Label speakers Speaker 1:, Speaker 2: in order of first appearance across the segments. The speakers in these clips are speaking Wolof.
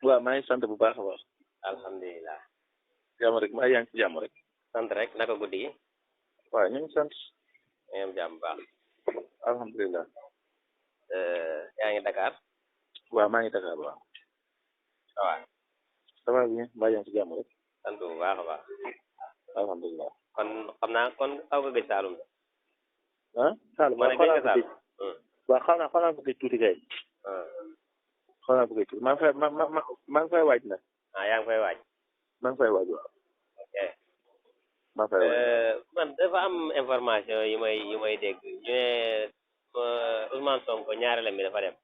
Speaker 1: waaw maa ngi sant bu baax a baax.
Speaker 2: alhamdulilah.
Speaker 1: jàmm rek maa yaa ngi ci jàmm rek.
Speaker 2: sant rek naka guddi gi.
Speaker 1: waaw ñu ngi sant.
Speaker 2: ñu ngi am jàmm bu baax.
Speaker 1: alhamdulilah.
Speaker 2: yaa ngi Dakar.
Speaker 1: waaw maa ngi Dakar waaw.
Speaker 2: waaw.
Speaker 1: ça va bien maa yaa ngi ci jàmm rek.
Speaker 2: sant bu baax a baax.
Speaker 1: alhamdulilah.
Speaker 2: kon xam naa kon xaw nga gëj Saalum.
Speaker 1: ah Saalum
Speaker 2: ma ne gëj nga Saalum.
Speaker 1: waaw xaw naa ko gëj tuuti kay. xaw naa ko gëj tuuti maa ngi fay waaj nag.
Speaker 2: ah yaa ngi fay waaj.
Speaker 1: maa ngi fay waaj waaw.
Speaker 2: ok.
Speaker 1: maa ngi fay waaj.
Speaker 2: man dafa am information yu may dégg ñu ne Ousmane Sonko ñaareelam bi dafa dem.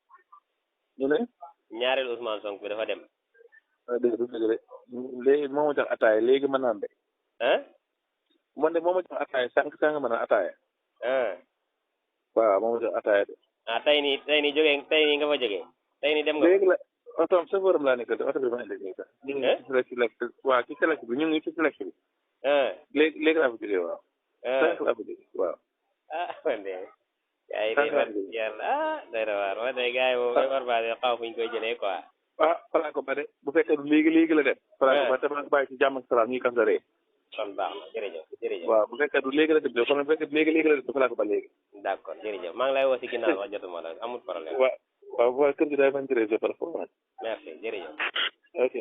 Speaker 1: ñu ne.
Speaker 2: ñaareel Ousmane Sonko bi dafa dem.
Speaker 1: ah dëgg du dëgg de léegi moo ma jox ataaya léegi mën naan de.
Speaker 2: ah.
Speaker 1: man de moo ma jox ataaya sànq mën naan ataaya.
Speaker 2: ah.
Speaker 1: waaw moo ma jox ataaya de.
Speaker 2: ah tey nii nga fa jógee. tey nii dem nga.
Speaker 1: léegi la oto chauffeur am laa nekkal de oto bi ma indi nii sax. ñu ngi ci select waaw ci select bi ñu ngi ci select bi. léegi laa fa jógee waaw. sànq laa fa jógee waaw.
Speaker 2: ah man de. yaa ngi dégg yàlla day na waar wax dëgg gars yi moom information xaw fu ñu koy jëlee quoi.
Speaker 1: ah falaa ko ba de bu fekkee du léegi la dem. falaa ko ba te maa ngi bàyyi ci jàmm ak salaam ñuy kasaree.
Speaker 2: kon baax na jërëjëf.
Speaker 1: waaw bu fekkee du léegi la dem de kon bu fekkee léegi la dem falaa ko ba léegi.
Speaker 2: d'accord jërëjëf maa ngi lay woo si ginnaaw wax jotuma la amul problème.
Speaker 1: waaw kër gi daal man jërëjëf par rapport.
Speaker 2: merci jërëjëf.
Speaker 1: ok.